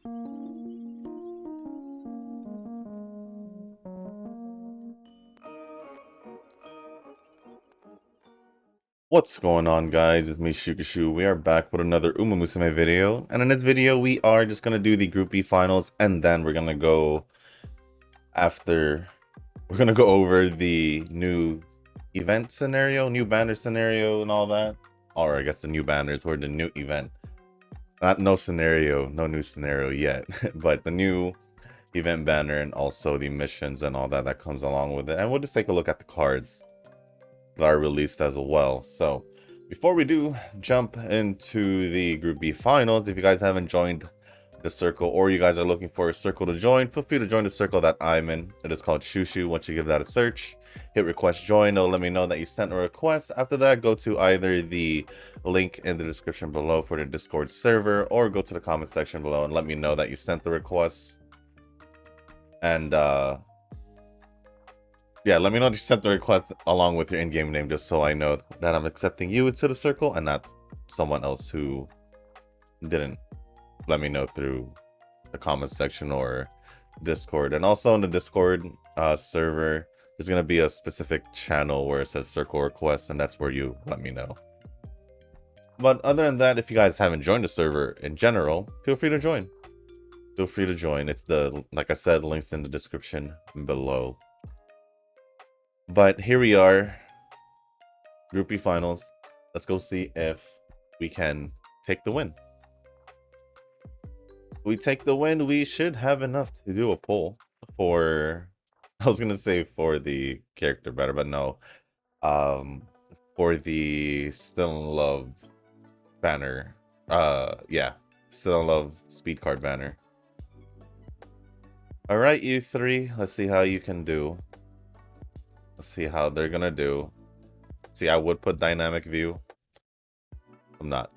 What's going on, guys? It's me, Shukashu. We are back with another Musume video, and in this video we are just gonna do the Group B finals, and then we're gonna go over the new event scenario, new banner scenario, and all that. Or I guess the new banners or the new event. No new scenario yet, but the new event banner and also the missions and all that comes along with it. And we'll just take a look at the cards that are released as well. So before we do jump into the Group B finals, if you guys haven't joined the circle or you guys are looking for a circle to join, feel free to join the circle that I'm in. It is called Shushu. Once you give that a search, hit request join, it'll let me know that you sent a request. After that, go to either the link in the description below for the Discord server or go to the comment section below and let me know that you sent the request. And yeah, let me know that you sent the request along with your in-game name, just so I know that I'm accepting you into the circle and not someone else who didn't let me know through the comment section or Discord. And also in the Discord server, there's going to be a specific channel where it says circle requests, and that's where you let me know. But other than that, if you guys haven't joined the server in general, feel free to join. Feel free to join. It's like I said, links in the description below. But here we are, Group B finals. Let's go see if we can take the win. If we take the win, we should have enough to do a poll for, I was gonna say for the character banner, but no, for the Still in Love banner. Yeah, Still in Love speed card banner. All right, you three, let's see how you can do. Let's see how they're gonna do. See, I would put dynamic view. I'm not.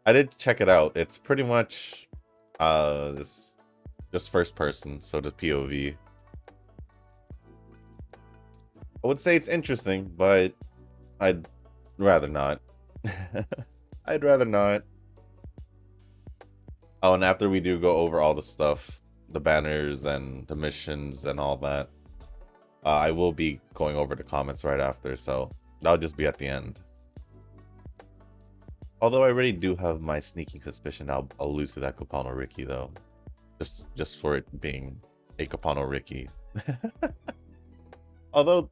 I did check it out. It's pretty much just first person, so the POV. I would say it's interesting, but I'd rather not. I'd rather not. Oh, and after we do go over all the stuff, the banners and the missions and all that, I will be going over the comments right after, so that'll just be at the end. Although I already do have my sneaking suspicion I'll lose to that Capano Ricky, though. Just for it being a Capano Ricky. Although,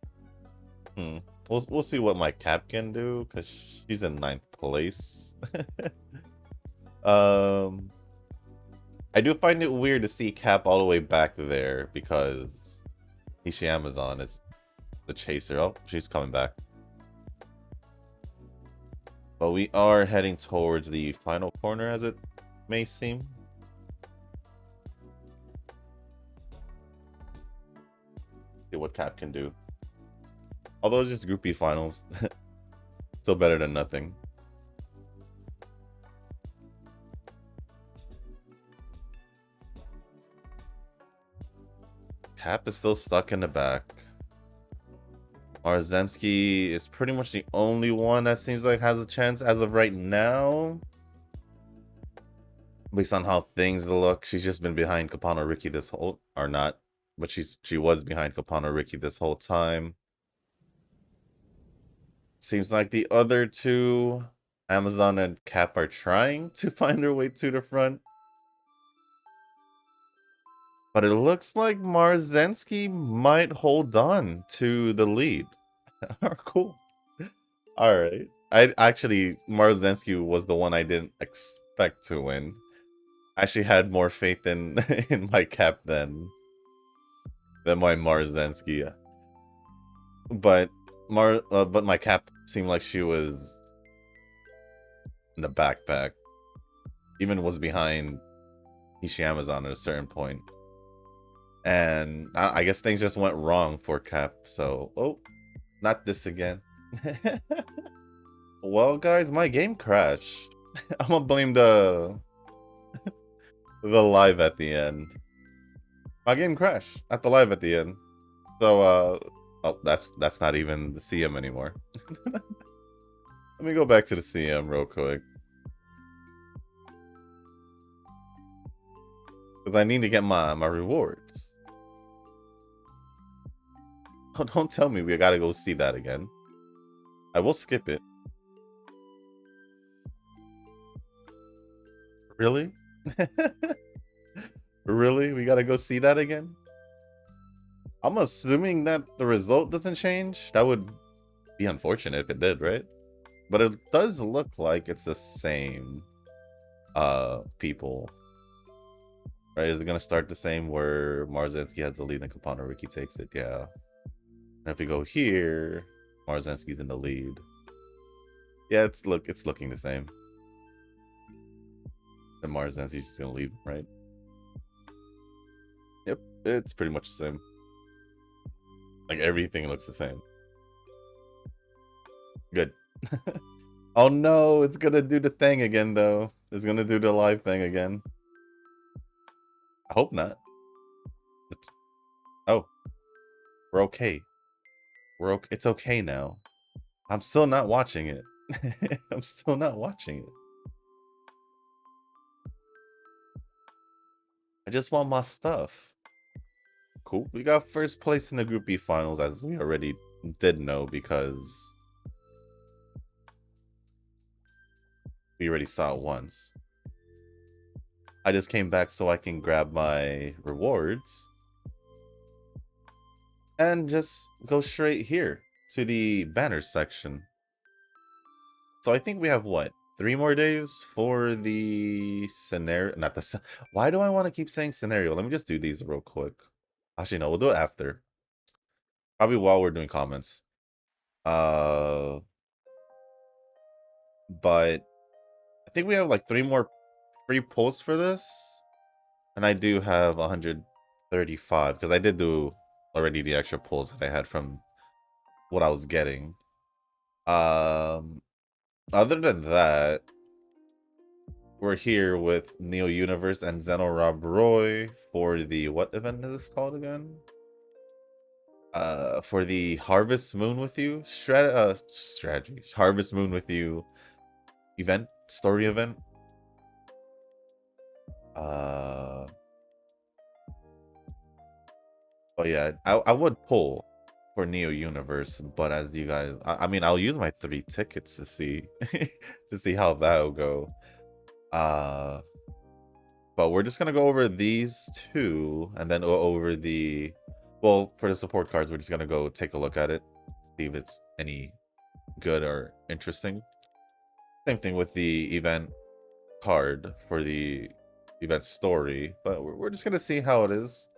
we'll see what my Cap can do, because she's in 9th place. I do find it weird to see Cap all the way back there, because Nishi Amazon is the chaser. Oh, she's coming back. But we are heading towards the final corner, as it may seem. See what Cap can do. Although it's just Group B finals. Still better than nothing. Cap is still stuck in the back. Marzensky is pretty much the only one that seems like has a chance as of right now. Based on how things look, she's just been behind Capano Ricky this whole, or not, but she was behind Capano Ricky this whole time. Seems like the other two, Amazon and Cap, are trying to find their way to the front. But it looks like Marzensky might hold on to the lead. Cool. All right. Marzensky was the one I didn't expect to win. I actually had more faith in in my Cap than my Marzensky. But my Cap seemed like she was in the backpack. Even was behind Nishi Amazon at a certain point. And I guess things just went wrong for Cap, so... Oh, not this again. Well, guys, my game crashed. I'm gonna blame the live at the end. My game crashed at the live at the end. So, oh, that's not even the CM anymore. Let me go back to the CM real quick. Because I need to get my rewards. Oh, don't tell me we gotta go see that again. I will skip it. Really? Really? We gotta go see that again? I'm assuming that the result doesn't change. That would be unfortunate if it did, right? But it does look like it's the same people. Right? Is it gonna start the same where Marzensky has the lead and Kapanoriki takes it? Yeah. And if we go here, Marzensky's in the lead. Yeah, it's looking the same. And Marzensky's just gonna leave, right? Yep, it's pretty much the same. Like everything looks the same. Good. Oh no, it's gonna do the thing again though. It's gonna do the live thing again. I hope not. Oh, we're okay. We're okay. It's okay now. I'm still not watching it. I'm still not watching it. I just want my stuff. Cool. We got first place in the Group B finals, as we already did know, because we already saw it once. I just came back so I can grab my rewards and just go straight here to the banners section. So I think we have what, 3 more days for the scenario? Not the. Why do I want to keep saying scenario? Let me just do these real quick. Actually, no, we'll do it after. Probably while we're doing comments. But I think we have like 3 more free posts for this. And I do have 135 because I did do already the extra pulls that I had from what I was getting. Other than that, we're here with Neo Universe and Zeno Rob Roy for the, what event is this called again? For the Harvest Moon with You strategy. Harvest Moon with You event, story event. Oh yeah, I would pull for Neo Universe, but as you guys, I mean, I'll use my 3 tickets to see to see how that'll go. But we're just gonna go over these 2 and then go over the, well, for the support cards, we're just gonna go take a look at it, see if it's any good or interesting. Same thing with the event card for the event story, but we're just gonna see how it is.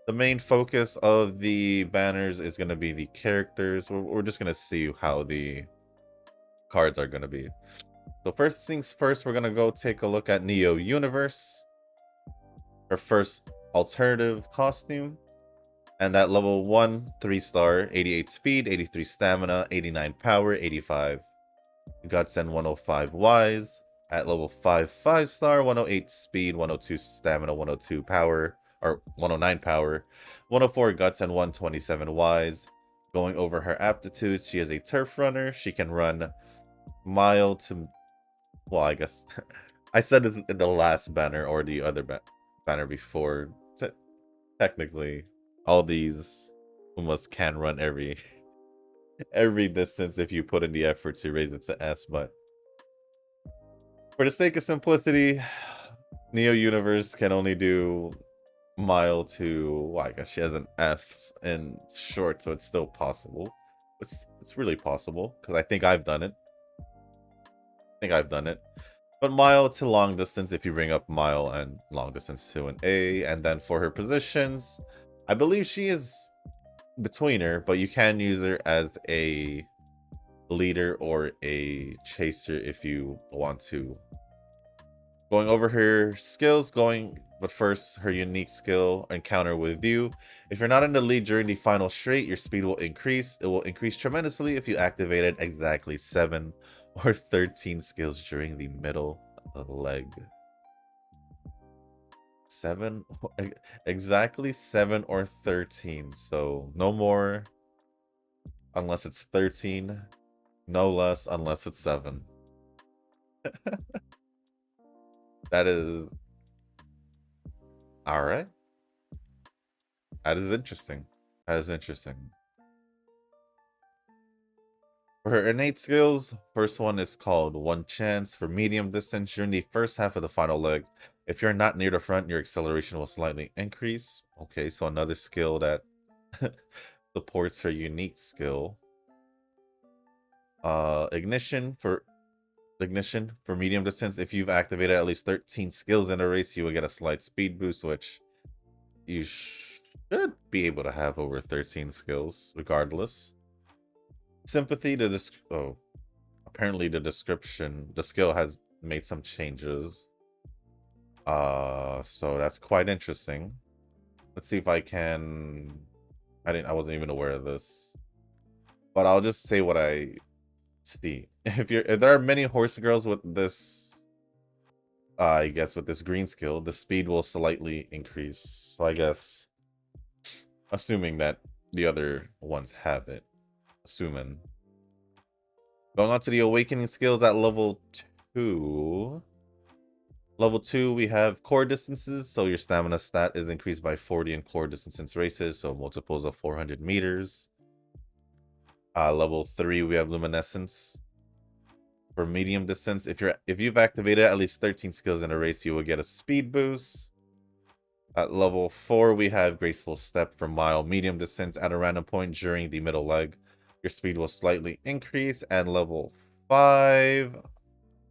The main focus of the banners is going to be the characters. We're just going to see how the cards are going to be. So first things first, we're going to go take a look at Neo Universe. Her first alternative costume. And at level 1, 3-star, 88 speed, 83 stamina, 89 power, 85 guts, and 105 wise. At level 5, 5-star, 108 speed, 102 stamina, 102 power, or 109 power, 104 guts, and 127 wise. Going over her aptitudes, she is a turf runner. She can run mile to, well, I guess I said it in the last banner or the other banner before. Technically, all these Umas can run every distance if you put in the effort to raise it to S, but for the sake of simplicity, Neo Universe can only do mile to, well, I guess she has an F in short, so it's still possible. It's really possible because I think I've done it. But mile to long distance, if you bring up mile and long distance to an A, and then for her positions, I believe she is betweener, but you can use her as a leader or a chaser if you want to. Going over her skills, but first, her unique skill, Encounter with You. If you're not in the lead during the final straight, your speed will increase. It will increase tremendously if you activated exactly 7 or 13 skills during the middle of the leg. 7, exactly 7 or 13. So no more unless it's 13, no less unless it's 7. That is All right. That is interesting. That is interesting. For her innate skills, first one is called One Chance. For medium distance, during the first half of the final leg, if you're not near the front, your acceleration will slightly increase. Okay, so another skill that supports her unique skill. Ignition for medium distance. If you've activated at least 13 skills in a race, you will get a slight speed boost, which you should be able to have over 13 skills regardless. Sympathy to this. Oh, apparently the skill has made some changes. So that's quite interesting. Let's see if I can. I wasn't even aware of this, but I'll just say what I see. If there are many horse girls with this, I guess with this green skill, the speed will slightly increase. So I guess, assuming that the other ones have it, assuming. Going on to the awakening skills at level 2. Level 2, we have core distances. So your stamina stat is increased by 40 in core distance races. So multiples of 400 meters. Level 3, we have luminescence. For medium distance, if you've activated at least 13 skills in a race, you will get a speed boost. At level 4, we have graceful step for mile medium distance. At a random point during the middle leg, your speed will slightly increase. And level 5,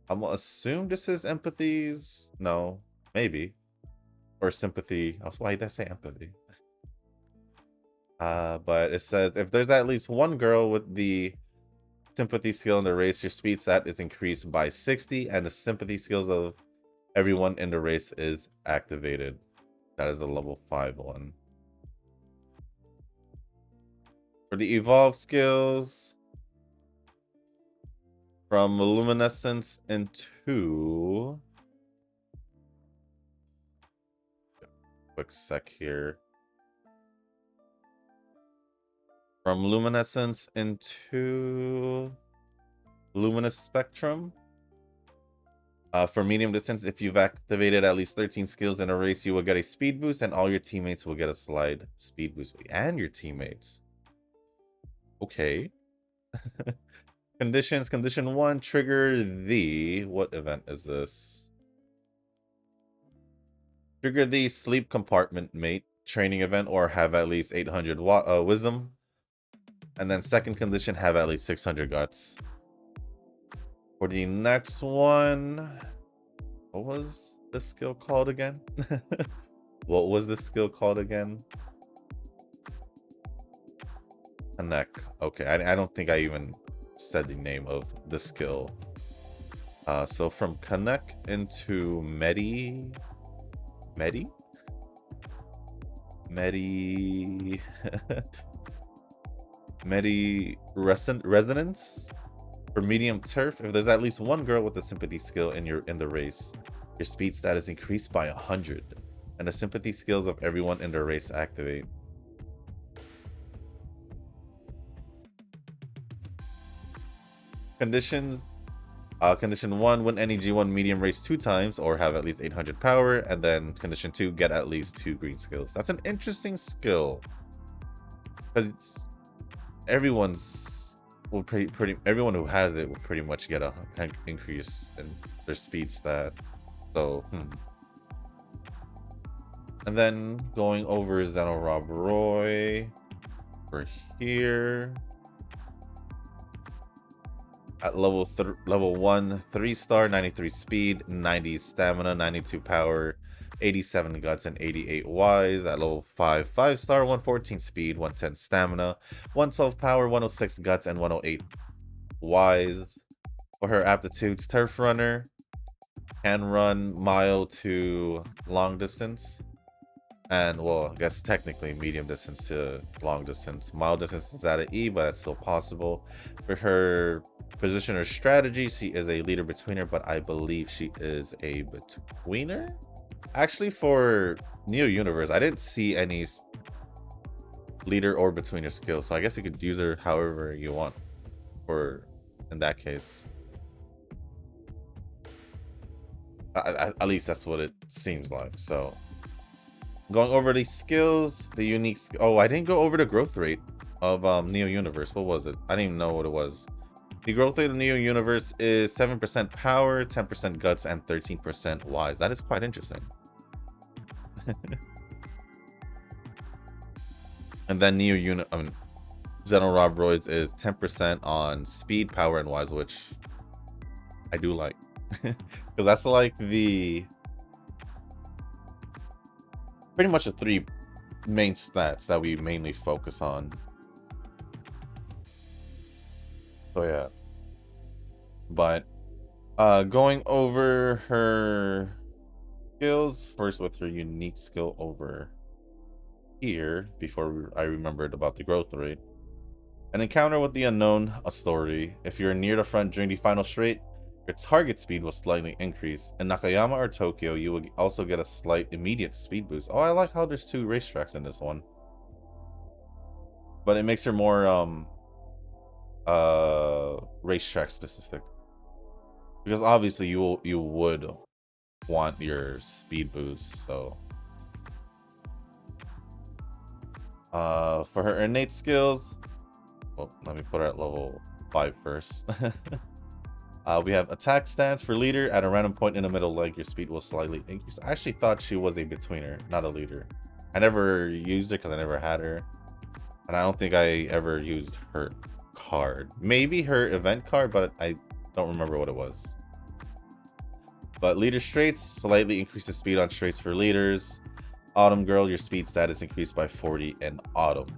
I'm gonna assume this is empathies. No, maybe. Or sympathy. Why did I say empathy? But it says if there's at least one girl with the sympathy skill in the race, your speed stat is increased by 60, and the sympathy skills of everyone in the race is activated. That is the level 5 one. For the evolve skills, from luminescence into quick sec here. From luminescence into luminous spectrum. For medium distance, if you've activated at least 13 skills in a race, you will get a speed boost, and all your teammates will get a slide speed boost. And your teammates. Okay. Conditions. Condition 1, trigger the... What event is this? Trigger the sleep compartment mate training event, or have at least 800 wisdom. And then second condition, have at least 600 guts. For the next one, what was the skill called again? What was the skill called again? Connect. Okay, I don't think I even said the name of the skill. So from connect into Medi resonance. For medium turf, if there's at least one girl with a sympathy skill in the race, your speed stat is increased by 100, and the sympathy skills of everyone in the race activate. Conditions. Condition 1, win any G1 medium race 2 times or have at least 800 power. And then condition 2, get at least 2 green skills. That's an interesting skill, because everyone who has it will pretty much get a increase in their speed stat. So and then going over Zeno Rob Roy, we're here at level 1, 3-star, 93 speed, 90 stamina, 92 power, 87 guts, and 88 wise. At level 5, 5-star, 114 speed, 110 stamina, 112 power, 106 guts, and 108 wise. For her aptitudes, turf runner, can run mile to long distance, and well, I guess technically medium distance to long distance. Mile distance is at an E, but that's still possible. For her position or strategy, she is a leader betweener, but I believe she is a betweener. Actually, for Neo Universe, I didn't see any leader or betweener skills, so I guess you could use her however you want. For in that case, at least that's what it seems like. So Going over the skills, the unique. Oh, I didn't go over the growth rate of Neo Universe. What was it? I didn't even know what it was. The growth rate of Neo Universe is 7% power, 10% guts, and 13% wise. That is quite interesting. And then Zeno Rob Roy's is 10% on speed, power, and wise, which I do like. Because that's like the pretty much the three main stats that we mainly focus on. So yeah. But going over her skills first with her unique skill over here before I remembered about the growth rate. An encounter with the unknown, a story. If you're near the front during the final straight, your target speed will slightly increase. In Nakayama or Tokyo, you will also get a slight immediate speed boost. Oh, I like how there's 2 racetracks in this one. But it makes her more racetrack specific. Because obviously you would want your speed boost, so for her innate skills, well, let me put her at level 5 first. We have attack stance for leader. At a random point in the middle leg, your speed will slightly increase. I actually thought she was a betweener, not a leader. I never used her because I never had her, and I don't think I ever used her card. Maybe her event card, but I don't remember what it was. But leader straights slightly increases speed on straights for leaders. Autumn Girl, your speed status increased by 40 in autumn.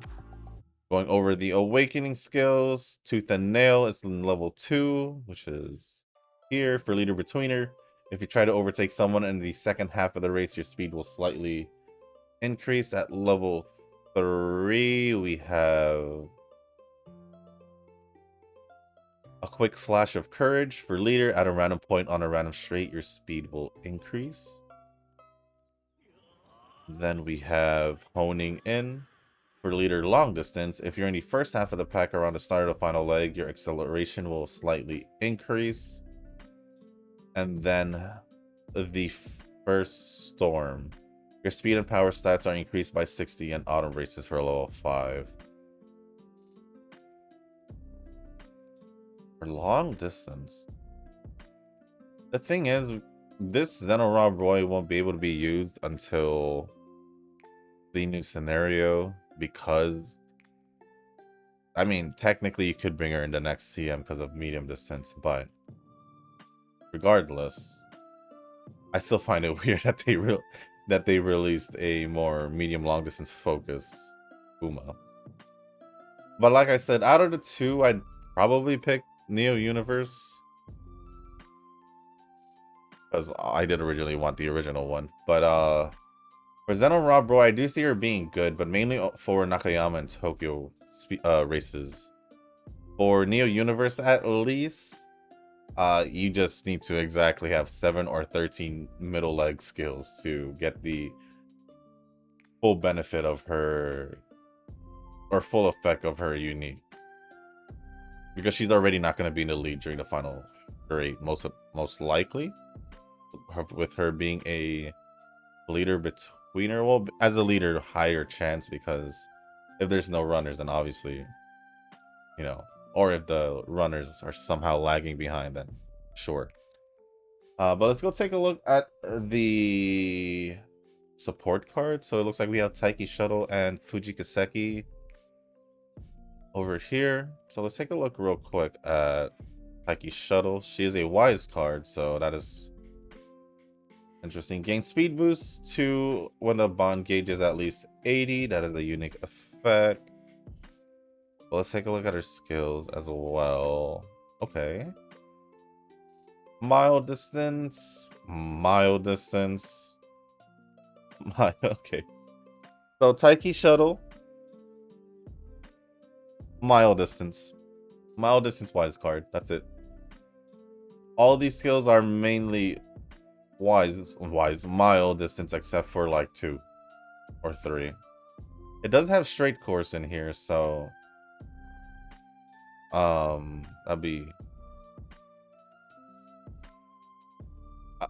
Going over the awakening skills, Tooth and Nail is in level 2, which is here for leader betweener. If you try to overtake someone in the second half of the race, your speed will slightly increase. At level 3, we have a quick flash of courage for leader. At a random point on a random straight, your speed will increase. Then we have honing in for leader long distance. If you're in the first half of the pack around the start of the final leg, your acceleration will slightly increase. And then the first storm, your speed and power stats are increased by 60 in autumn races for level 5. For long distance, the thing is, this Zeno Rob Roy won't be able to be used until the new scenario, because I mean, technically you could bring her in the next CM because of medium distance, but regardless, I still find it weird that they released a more medium long distance focus Uma. But like I said, out of the 2, I'd probably pick Neo Universe, because I did originally want the original one. But for Zeno Rob Roy, I do see her being good, but mainly for Nakayama and Tokyo races. For Neo Universe, at least, you just need to exactly have 7 or 13 middle leg skills to get the full benefit of her, or full effect of her unique. Because she's already not going to be in the lead during the final straight, most likely, with her being a leader betweener. Well, as a leader, higher chance, because if there's no runners, then obviously, you know, or if the runners are somehow lagging behind, then sure. But let's go take a look at the support card. So it looks like we have Taiki Shuttle and Fuji Kaseki over here. So let's take a look real quick at Taiki Shuttle. She is a wise card, so that is interesting. Gain speed boost to when the bond gauge is at least 80. That is a unique effect. But let's take a look at her skills as well. Okay. Mile distance. Okay. So Taiki Shuttle. Mile distance wise card. That's it. All these skills are mainly wise mile distance, except for like 2 or 3. It does have straight course in here, so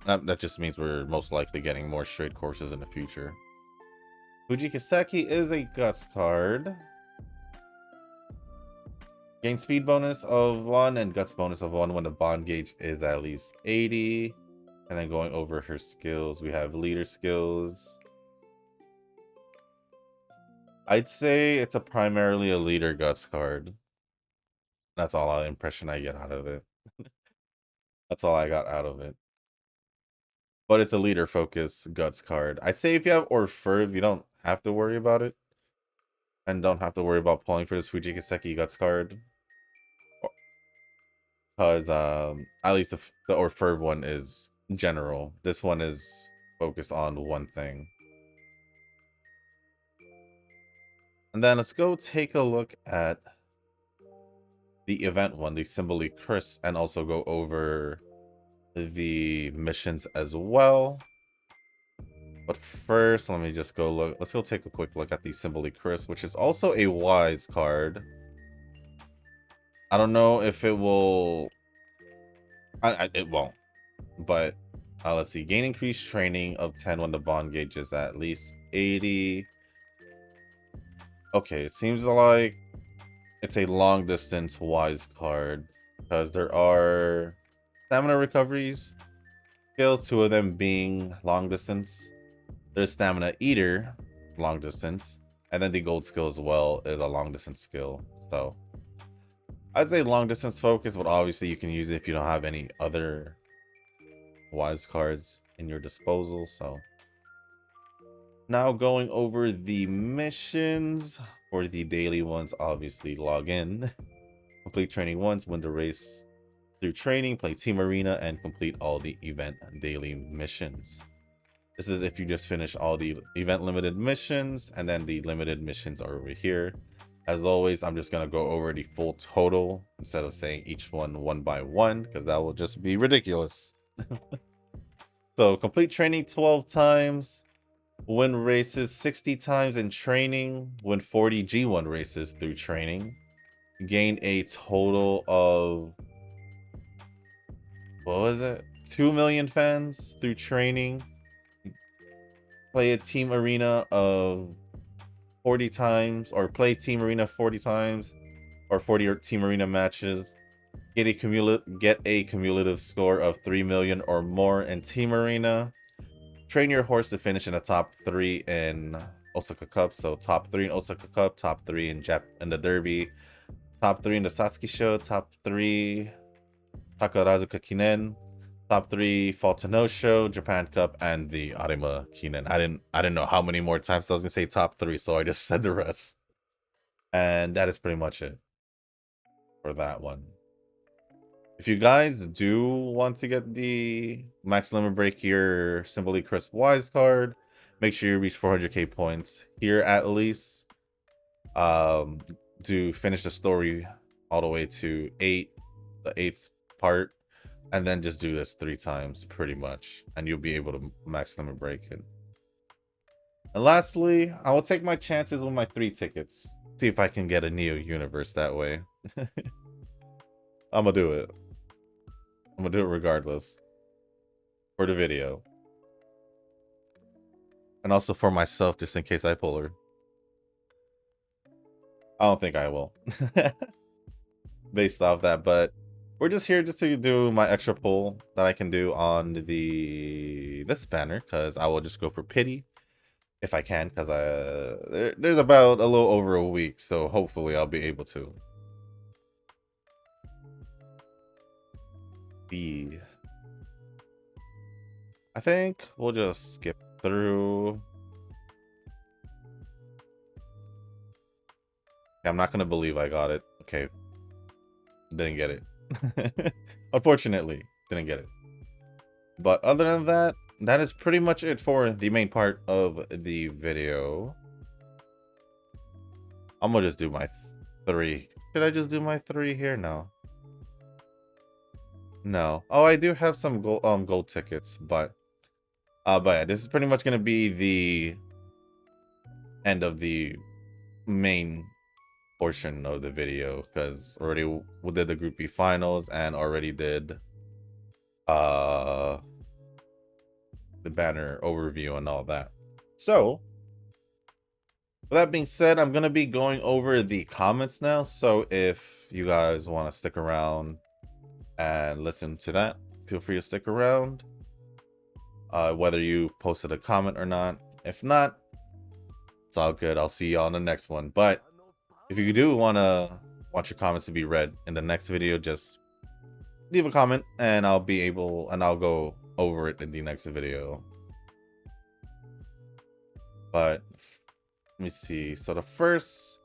that just means we're most likely getting more straight courses in the future. Fujikiseki is a Guts card. Gain speed bonus of 1 and Guts bonus of 1 when the bond gauge is at least 80. And then going over her skills, we have leader skills. I'd say it's primarily a leader Guts card. That's all the impression I get out of it. That's all I got out of it. But it's a leader focus Guts card. I say if you have Orfurv, you don't have to worry about it. And don't have to worry about pulling for this Fujikiseki Guts card. Because at least the Orfurv one is general. This one is focused on one thing. And then let's go take a look at the event one, the Symboli Chris, and also go over the missions as well. But first, let me just go look. Let's go take a quick look at the Symboli Chris, which is also a wise card. I don't know if it will. It won't. But let's see. Gain increased training of 10 when the bond gauge is at least 80. Okay, it seems like it's a long distance wise card because there are stamina recoveries skills, 2 of them being long distance. There's stamina eater, long distance, and then the gold skill as well is a long distance skill. So I'd say long distance focus, but obviously you can use it if you don't have any other wise cards in your disposal. So now going over the missions for the daily ones, obviously log in, complete training once, win the race through training, play team arena, and complete all the event daily missions. This is if you just finish all the event limited missions, and then the limited missions are over here. As always, I'm just going to go over the full total instead of saying each one by one, because that will just be ridiculous. So complete training 12 times, win races 60 times in training, win 40 G1 races through training, gain a total of, what was it? 2 million fans through training, play a team arena of 40 times, or play team arena 40 times, or 40 team arena matches, get a cumulative score of 3 million or more in team arena, train your horse to finish in the top 3 in Osaka Cup. So top 3 in Osaka Cup, top 3 in the Derby, top 3 in the Satsuki Show, top 3 Takarazuka Kinen, top 3 Fall to No Show, Japan Cup, and the Arima Kinen. I didn't know how many more times I was gonna say top 3, so I just said the rest. And that is pretty much it for that one. If you guys do want to get the max limit break your Symboli Chris Wise card, make sure you reach 400k points here at least. To finish the story all the way to the 8th part, and then just do this 3 times pretty much, and you'll be able to max limit break it. And lastly, I will take my chances with my 3 tickets. See if I can get a Neo Universe that way. I'm gonna do it. I'm gonna do it regardless. For the video. And also for myself, just in case I pull her. I don't think I will. Based off that, but we're just here just to do my extra pull that I can do on this banner, because I will just go for pity if I can, because there's about a little over a week, so hopefully I'll be able to. I think we'll just skip through. I'm not gonna believe I got it. Okay, didn't get it. Unfortunately, didn't get it. But other than that, that is pretty much it for the main part of the video. I'm gonna just do my 3. Should I just do my 3 here? No. No. Oh, I do have some gold tickets, but yeah, this is pretty much gonna be the end of the main portion of the video, because already we did the Group B finals and already did the banner overview and all that. So With that being said, I'm going to be going over the comments now. So if you guys want to stick around and listen to that, feel free to stick around. Whether you posted a comment or not. If not, it's all good. I'll see y'all in the next one. But if you do want your comments to be read in the next video, just leave a comment and I'll go over it in the next video. But let me see. So the first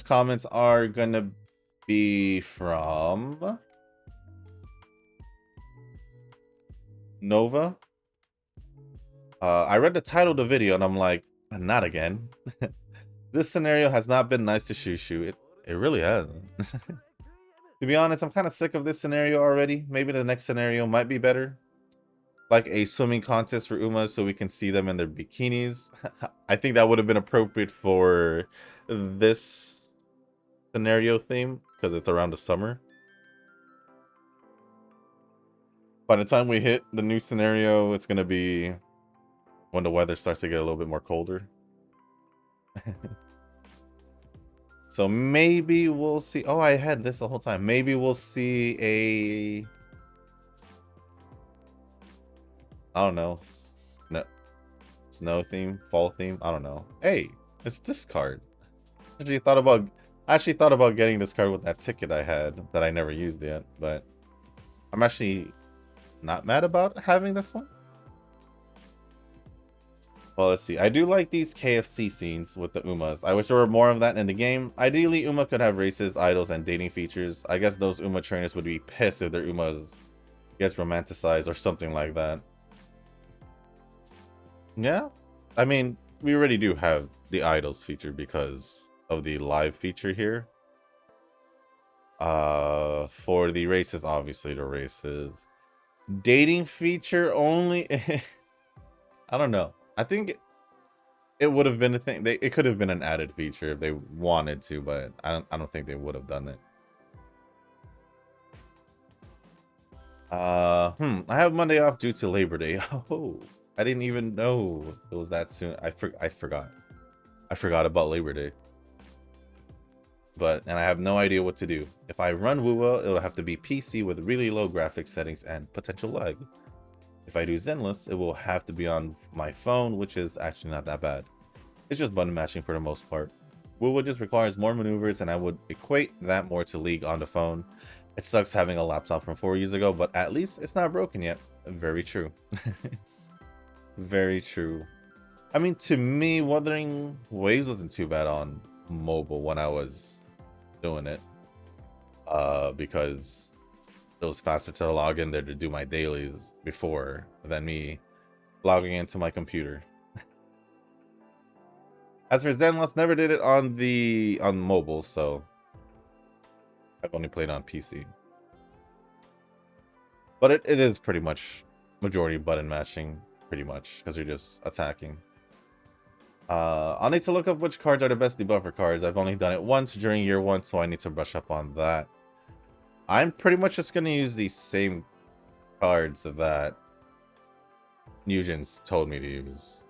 comments are gonna be from Nova. I read the title of the video and I'm like, not again. This scenario has not been nice to Shushu. It really hasn't. To be honest, I'm kind of sick of this scenario already. Maybe the next scenario might be better. Like a swimming contest for Umas so we can see them in their bikinis. I think that would have been appropriate for this scenario theme because it's around the summer. By the time we hit the new scenario, it's going to be when the weather starts to get a little bit more colder. So maybe we'll see. Oh, I had this the whole time. Maybe we'll see a... I don't know. No, snow theme, fall theme. I don't know. Hey, it's this card. I actually thought about getting this card with that ticket I had that I never used yet, but I'm actually not mad about having this one. Well, let's see. I do like these KFC scenes with the Umas. I wish there were more of that in the game. Ideally, Uma could have races, idols, and dating features. I guess those Uma trainers would be pissed if their Umas gets romanticized or something like that. Yeah, I mean, we already do have the idols feature because of the live feature here. For the races, obviously the races. Dating feature only. I don't know. I think it would have been a thing. It could have been an added feature if they wanted to, but I don't think they would have done it. I have Monday off due to Labor Day. Oh, I didn't even know it was that soon. I forgot. I forgot about Labor Day. And I have no idea what to do. If I run Wuwa, it'll have to be PC with really low graphics settings and potential lag. If I do Zenless, it will have to be on my phone, which is actually not that bad. It's just button mashing for the most part. Wuwa just requires more maneuvers, and I would equate that more to League on the phone. It sucks having a laptop from 4 years ago, but at least it's not broken yet. Very true. Very true. I mean, to me, Wuthering Waves wasn't too bad on mobile when I was doing it. Because it was faster to log in there to do my dailies before than me logging into my computer. As for Zenless, never did it on mobile, so I've only played on PC. But it is pretty much majority button mashing, pretty much, because you're just attacking. I'll need to look up which cards are the best debuffer cards. I've only done it once during year 1, so I need to brush up on that. I'm pretty much just going to use the same cards that Nugent's told me to use.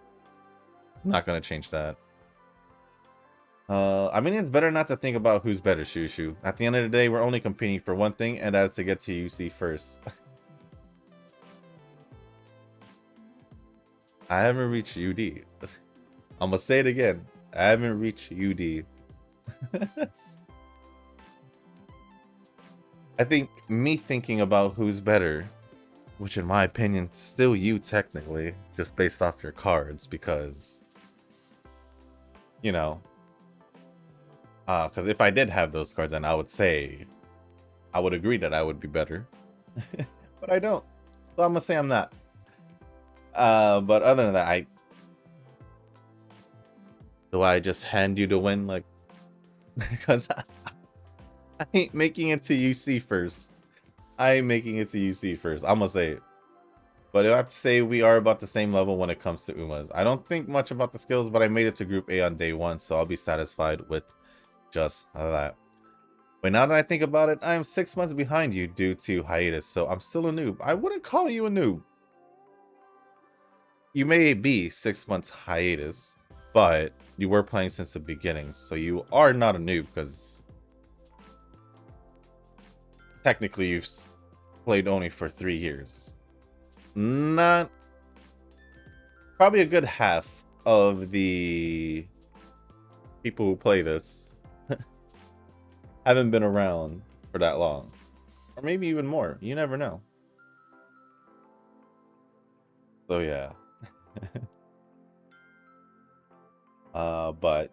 Not going to change that. I mean, it's better not to think about who's better, Shushu. At the end of the day, we're only competing for one thing, and that's to get to UC first. I haven't reached UD. I'm gonna say it again. I haven't reached UD. I think me thinking about who's better, which in my opinion, still you technically, just based off your cards, because, you know, because if I did have those cards, then I would agree that I would be better, but I don't. So I'm gonna say I'm not. But other than that, do I just hand you the win, like, because I ain't making it to UC first. I ain't making it to UC first. I'm gonna say it. But I have to say we are about the same level when it comes to Umas. I don't think much about the skills, but I made it to Group A on day 1, so I'll be satisfied with just that. But now that I think about it, I am 6 months behind you due to hiatus, so I'm still a noob. I wouldn't call you a noob. You may be 6 months hiatus, but you were playing since the beginning, so you are not a noob because technically you've played only for 3 years. Not probably a good half of the people who play this haven't been around for that long, or maybe even more. You never know. So yeah. But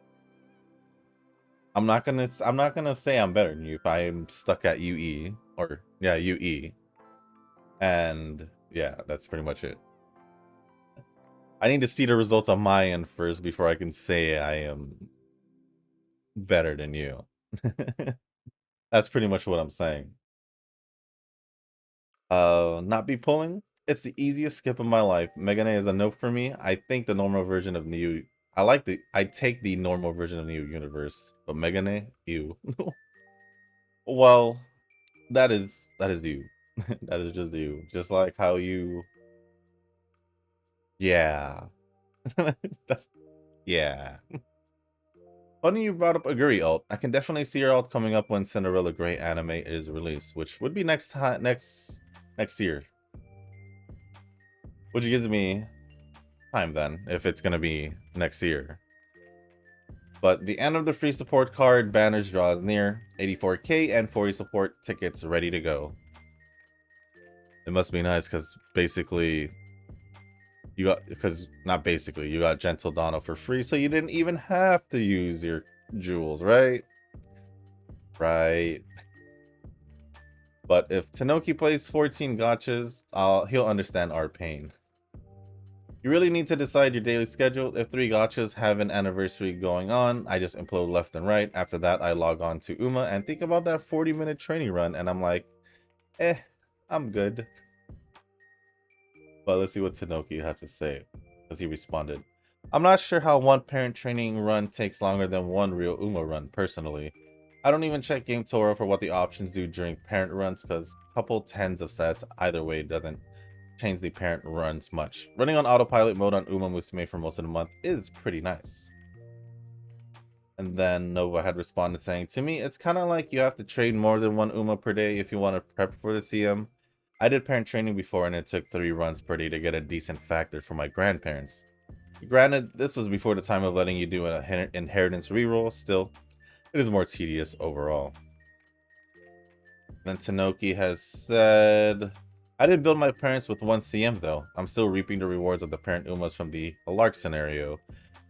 I'm not gonna say I'm better than you if I'm stuck at UE, or yeah, UE. And yeah, that's pretty much it. I need to see the results on my end first before I can say I am better than you. That's pretty much what I'm saying. Not be pulling. It's the easiest skip of my life. Megane is a no for me. I think the normal version of New. I take the normal version of New Universe, but Megane, ew. Well, that is you. That is just you. Just like how you. Yeah. That's yeah. Funny you brought up Aguri ult. I can definitely see your ult coming up when Cinderella Grey anime is released, which would be next year. Which gives me time then, if it's gonna be next year. But the end of the free support card banners draws near. 84k and 40 support tickets ready to go. It must be nice because basically you got Gentle Dono for free, so you didn't even have to use your jewels, right? Right. But if Tanoki plays 14 gotchas, he'll understand our pain. You really need to decide your daily schedule. If 3 gotchas have an anniversary going on, I just implode left and right. After that, I log on to Uma and think about that 40-minute training run, and I'm like, I'm good. But let's see what Tanoki has to say, because he responded. I'm not sure how one parent training run takes longer than one real Uma run, personally. I don't even check Game Toro for what the options do during parent runs, because a couple tens of sets either way doesn't change the parent runs much. Running on autopilot mode on Uma Musume for most of the month is pretty nice. And then Nova had responded saying, to me, it's kind of like you have to train more than one Uma per day if you want to prep for the CM. I did parent training before and it took 3 runs per day to get a decent factor for my grandparents. Granted, this was before the time of letting you do an inheritance reroll. Still, it is more tedious overall. Then Tanoki has said, I didn't build my parents with 1 CM though. I'm still reaping the rewards of the parent Umas from the Alark scenario.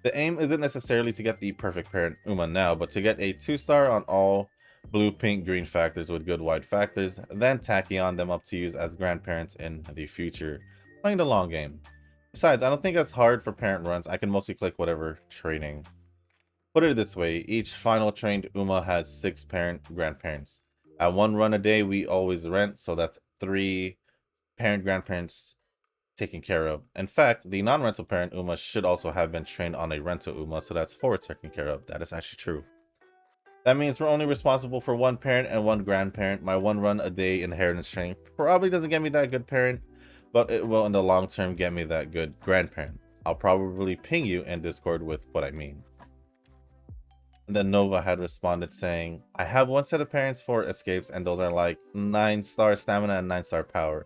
The aim isn't necessarily to get the perfect parent Uma now, but to get a 2-star on all blue, pink, green factors with good white factors, then tachyon them up to use as grandparents in the future. Playing the long game. Besides, I don't think it's hard for parent runs. I can mostly click whatever training. Put it this way, each final trained Uma has 6 parent grandparents. At 1 run a day, we always rent, so that's 3 parent grandparents taken care of. In fact, the non-rental parent Uma should also have been trained on a rental Uma, so that's 4 taken care of. That is actually true. That means we're only responsible for 1 parent and 1 grandparent. My 1 run a day inheritance training probably doesn't get me that good parent, but it will in the long term get me that good grandparent. I'll probably ping you in Discord with what I mean. And then Nova had responded saying, I have 1 set of parents for escapes, and those are like 9-star stamina and 9-star power.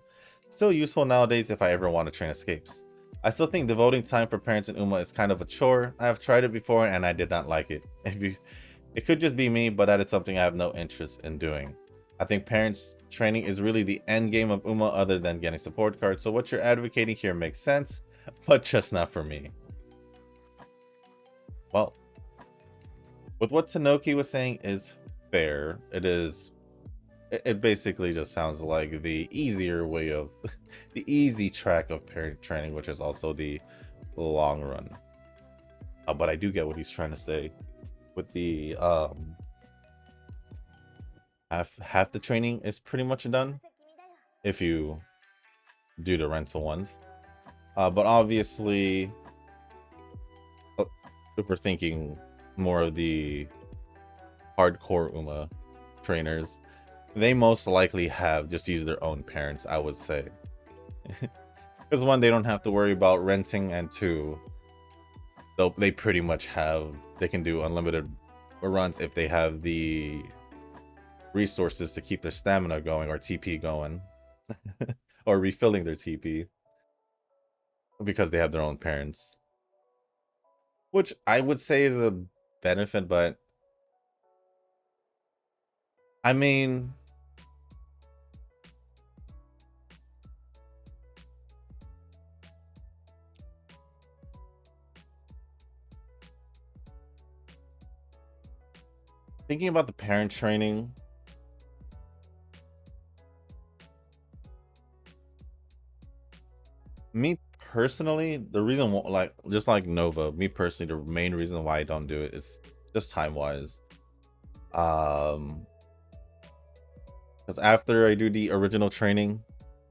Still useful nowadays if I ever want to train escapes. I still think devoting time for parents in Uma is kind of a chore. I have tried it before and I did not like it. It could just be me, but that is something I have no interest in doing. I think parents training is really the end game of Uma other than getting support cards, so what you're advocating here makes sense, but just not for me. Well, with what Tanoki was saying is fair. It basically just sounds like the easier way of the easy track of parent training, which is also the long run. But I do get what he's trying to say with the half the training is pretty much done if you do the rental ones. But obviously, if we're thinking more of the hardcore Uma trainers, they most likely have just used their own parents, I would say. Because 1, they don't have to worry about renting, and 2, they pretty much have, they can do unlimited runs if they have the resources to keep their stamina going or TP going. Or refilling their TP. Because they have their own parents. Which I would say is a benefit, but I mean, thinking about the parent training, me personally, the reason, like, just like Nova, me personally, the main reason why I don't do it is just time-wise. Because after I do the original training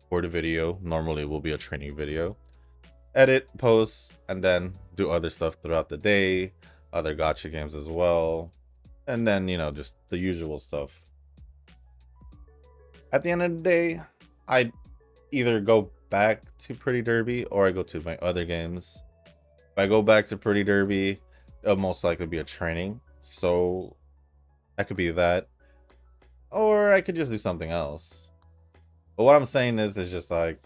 for the video, normally it will be a training video, edit, post, and then do other stuff throughout the day, other gacha games as well, and then, you know, just the usual stuff. At the end of the day, I either go back to Pretty Derby or I go to my other games. If I go back to Pretty Derby, it'll most likely be a training, so that could be that, or I could just do something else. But what I'm saying is just like,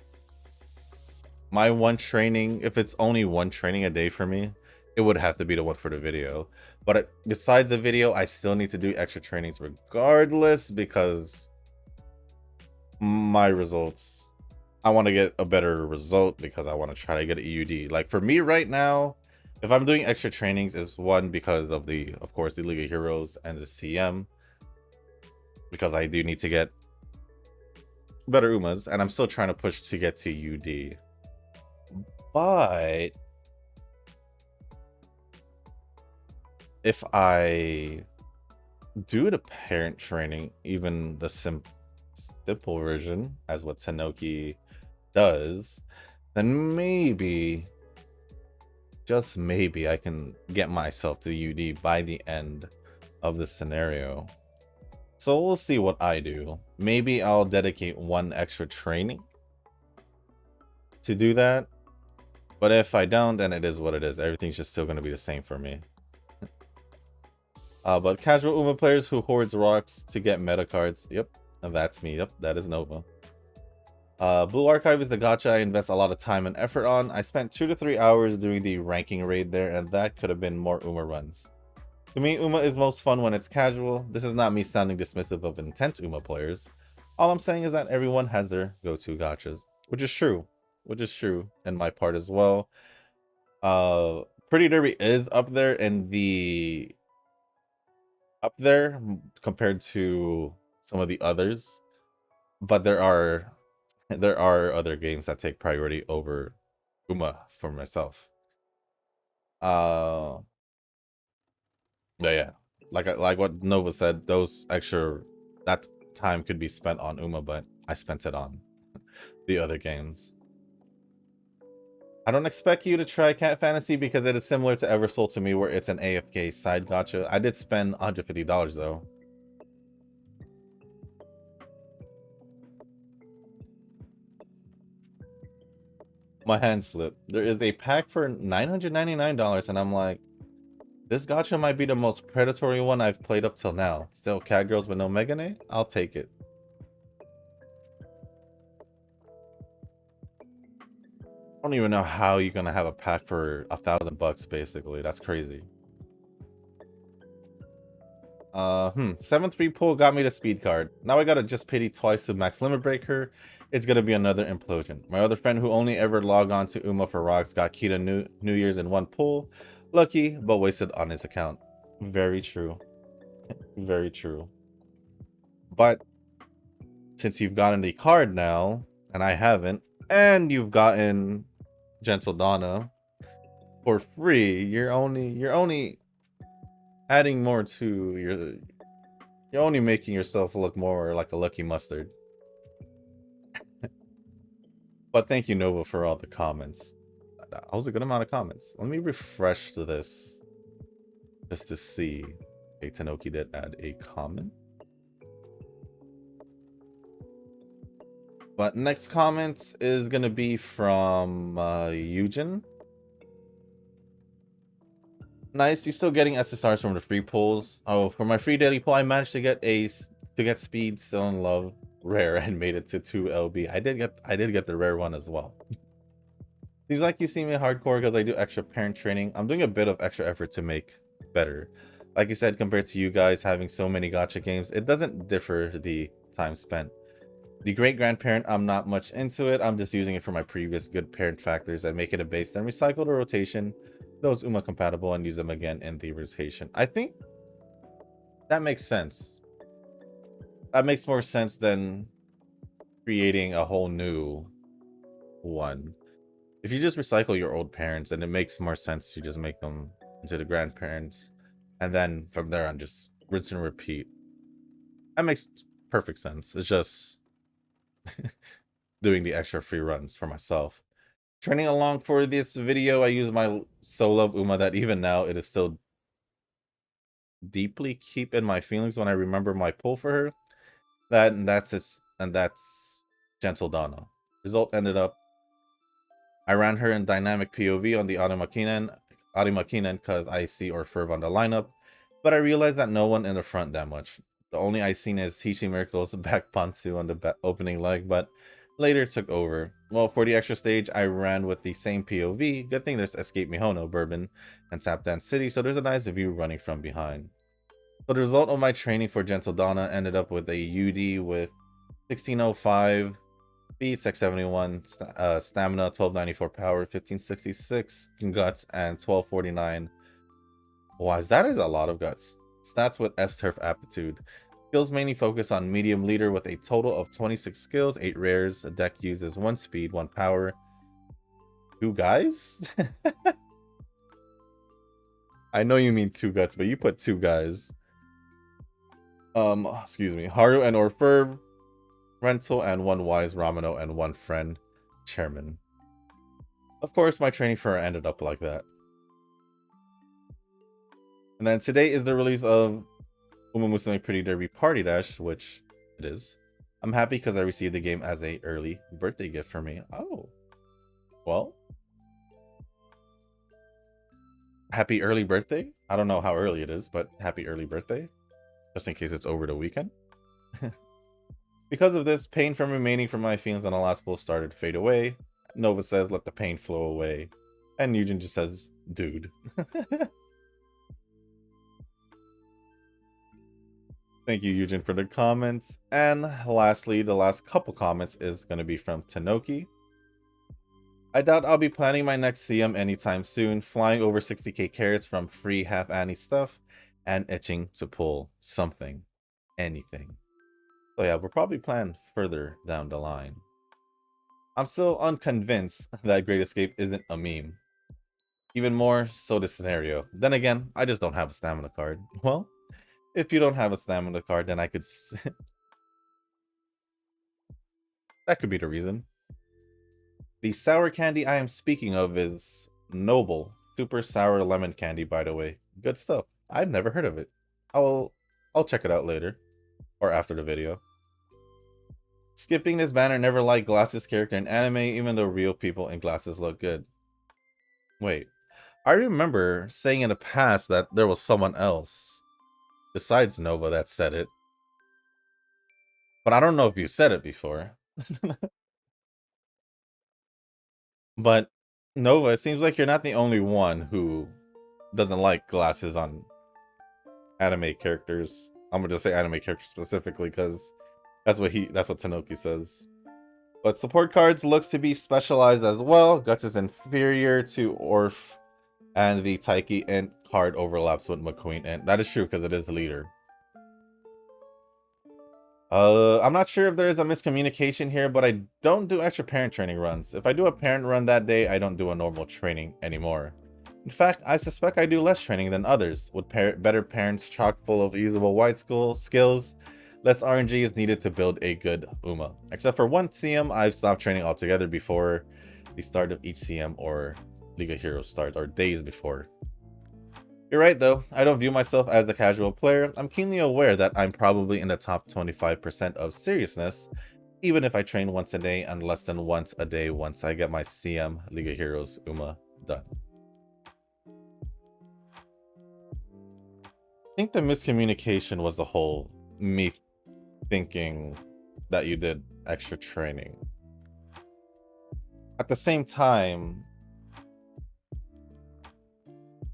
my one training, if it's only one training a day for me, it would have to be the one for the video. But besides the video, I still need to do extra trainings regardless, because my results, I want to get a better result because I want to try to get a EUD. Like for me right now, if I'm doing extra trainings, is one because of of course, the League of Heroes and the CM, because I do need to get better Umas, and I'm still trying to push to get to UD. But if I do the parent training, even the simple version, as what Tenoki does, then maybe, just maybe, I can get myself to UD by the end of the scenario. So we'll see what I do. Maybe I'll dedicate one extra training to do that. But if I don't, then it is what it is. Everything's just still going to be the same for me. But casual Uma players who hoards rocks to get meta cards. Yep, that's me. Yep, that is Nova. Blue Archive is the gacha I invest a lot of time and effort on. I spent 2 to 3 hours doing the ranking raid there, and that could have been more Uma runs. To me, Uma is most fun when it's casual. This is not me sounding dismissive of intense Uma players. All I'm saying is that everyone has their go-to gachas, which is true. Which is true in my part as well. Pretty Derby is up there in the compared to some of the others, but there are other games that take priority over Uma for myself. But yeah, like what Nova said, that time could be spent on Uma, but I spent it on the other games. I don't expect you to try Cat Fantasy because it is similar to Eversoul to me, where it's an AFK side gacha. I did spend $150 though. My hand slipped. There is a pack for $999, and I'm like, this gacha might be the most predatory one I've played up till now. Still, cat girls with no Megane? I'll take it. I don't even know how you're gonna have a pack for $1,000 basically. That's crazy. 7-3 pull got me the speed card. Now I gotta just pity twice to max limit breaker. It's gonna be another implosion. My other friend who only ever logged on to Uma for rocks got key to New Year's in one pull. Lucky, but wasted on his account. Very true. Very true. But since you've gotten the card now, and I haven't, and you've gotten Gentle Donna for free, you're only adding more to you're only making yourself look more like a lucky mustard. But thank you, Nova, for all the comments. That was a good amount of comments. Let me refresh this just to see. Okay, Tenoki did add a comment. But next comment is gonna be from Eugen. Nice, you're still getting SSRs from the free pulls. Oh, for my free daily pull, I managed to get speed, still in love, rare, and made it to 2 LB. I did get the rare one as well. Seems like you see me hardcore because I do extra parent training. I'm doing a bit of extra effort to make better. Like you said, compared to you guys having so many gacha games, it doesn't differ the time spent. The great grandparent, I'm not much into it. I'm just using it for my previous good parent factors and make it a base, then recycle the rotation, those UMA compatible, and use them again in the rotation. I think that makes sense. That makes more sense than creating a whole new one. If you just recycle your old parents, then it makes more sense to just make them into the grandparents, and then from there on just rinse and repeat. That makes perfect sense. It's just doing the extra free runs for myself. Training along for this video, I use my so love Uma that even now it is still deeply keep in my feelings when I remember my pull for her. That's Gentle Donna. Result ended up I ran her in dynamic POV on the Arimakinen because I see or Ferv on the lineup, but I realized that no one in the front that much. The only I seen is Hichi Miracle's back Pansu on the opening leg, but later took over. Well, for the extra stage, I ran with the same POV. Good thing there's Escape Mihono, Bourbon, and Tap Dance City, so there's a nice view running from behind. So the result of my training for Gentle Donna ended up with a UD with 1605, speed 671, stamina 1294, power 1566, guts, and 1249. Wow, that is a lot of guts. Stats with S-Turf aptitude. Skills mainly focus on medium leader with a total of 26 skills, 8 rares. A deck uses 1 speed, 1 power. 2 guys? I know you mean 2 guts, but you put 2 guys. Excuse me. Haru and Orfurb, Rental, and 1 Wise Ramino, and 1 Friend, Chairman. Of course, my training for her ended up like that. And then today is the release of Uma Musume Pretty Derby Party Dash, which it is. I'm happy because I received the game as a early birthday gift for me. Oh. Well. Happy early birthday. I don't know how early it is, but happy early birthday. Just in case it's over the weekend. Because of this, pain from remaining from my feelings on the last pull started to fade away. Nova says, let the pain flow away. And Eugen just says, dude. Thank you, Eugen, for the comments. And lastly, the last couple comments is going to be from Tanoki. I doubt I'll be planning my next CM anytime soon, flying over 60k carats from free half Annie stuff, and itching to pull something, anything. So yeah, we'll probably plan further down the line. I'm still unconvinced that Great Escape isn't a meme. Even more so the scenario. Then again, I just don't have a stamina card. Well, if you don't have a stamina card, then I could... that could be the reason. The sour candy I am speaking of is Noble. Super sour lemon candy, by the way. Good stuff. I've never heard of it. I'll check it out later. Or after the video. Skipping this banner, never liked Glasses character in anime, even though real people in glasses look good. Wait. I remember saying in the past that there was someone else besides Nova that said it. But I don't know if you said it before. But Nova, it seems like you're not the only one who doesn't like glasses on anime characters. I'm gonna just say anime characters specifically because that's what Tanoki says. But support cards looks to be specialized as well. Guts is inferior to Orf, and the Taiki Int card overlaps with McQueen Int. That is true because it is a leader. I'm not sure if there is a miscommunication here, but I don't do extra parent training runs. If I do a parent run that day, I don't do a normal training anymore. In fact, I suspect I do less training than others. With better parents chock full of usable white skills, less RNG is needed to build a good Uma. Except for one CM, I've stopped training altogether before the start of each CM or League of Heroes starts, or days before. You're right though, I don't view myself as a casual player. I'm keenly aware that I'm probably in the top 25% of seriousness, even if I train once a day and less than once a day once I get my CM League of Heroes Uma done. think the miscommunication was the whole me thinking that you did extra training. At the same time,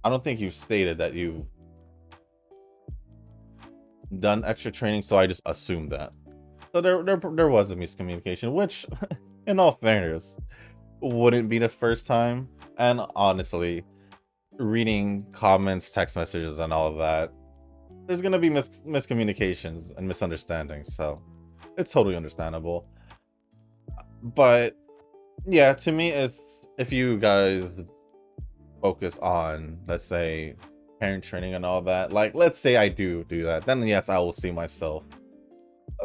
I don't think you've stated that you've done extra training, so I just assumed that. So there was a miscommunication, which, in all fairness, wouldn't be the first time. And honestly, reading comments, text messages, and all of that, there's gonna be miscommunications and misunderstandings, so it's totally understandable. But yeah, to me, it's if you guys focus on, let's say, parent training and all that, like, let's say I do that, then yes, I will see myself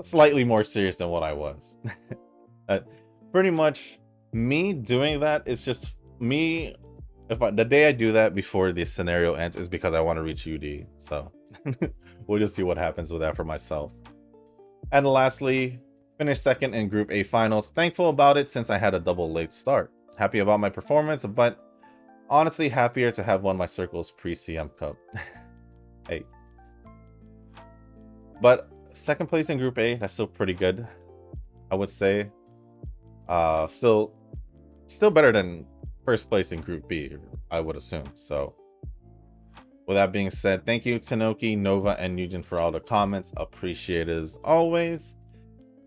slightly more serious than what I was. Pretty much me doing that is just me. The day I do that before the scenario ends is because I want to reach UD, so we'll just see what happens with that for myself. And lastly, finished second in Group A finals. Thankful about it since I had a double late start. Happy about my performance, but honestly happier to have won my circle's pre-CM Cup. Hey. But second place in Group A, that's still pretty good, I would say. Still better than first place in Group B, I would assume. So with that being said, thank you Tanoki, Nova, and Nugent for all the comments. Appreciate it as always.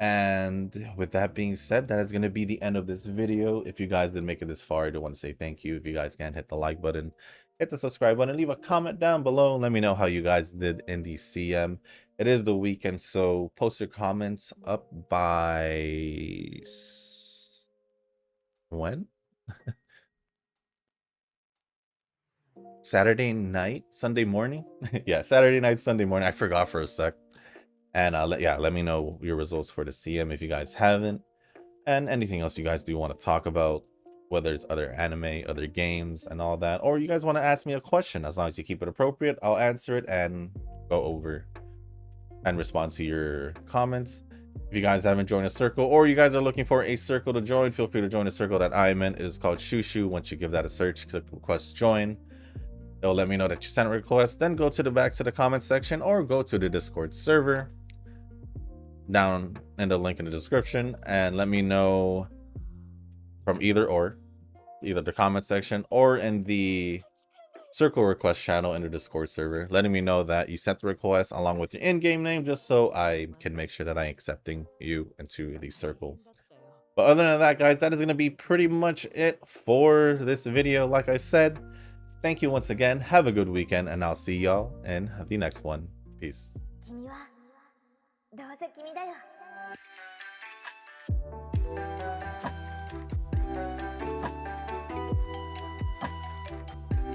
And with that being said, that is going to be the end of this video. If you guys did make it this far, I do want to say thank you. If you guys can, hit the like button, hit the subscribe button, leave a comment down below. Let me know how you guys did in the CM. It is the weekend, so post your comments up by when? Saturday night, Sunday morning? Yeah, Saturday night, Sunday morning. I forgot for a sec. And let me know your results for the CM if you guys haven't. And anything else you guys do want to talk about, whether it's other anime, other games, and all that. Or you guys want to ask me a question, as long as you keep it appropriate, I'll answer it and go over and respond to your comments. If you guys haven't joined a circle, or you guys are looking for a circle to join, feel free to join the circle that I'm in. It is called Shushu. Once you give that a search, click request join. It'll let me know that you sent a request. Then go to the back to the comment section, or go to the Discord server down in the link in the description, and let me know from either the comment section or in the circle request channel in the Discord server, letting me know that you sent the request along with your in-game name, just so I can make sure that I'm accepting you into the circle. But other than that, guys, that is going to be pretty much it for this video. Like I said, thank you once again, have a good weekend, and I'll see y'all in the next one. Peace.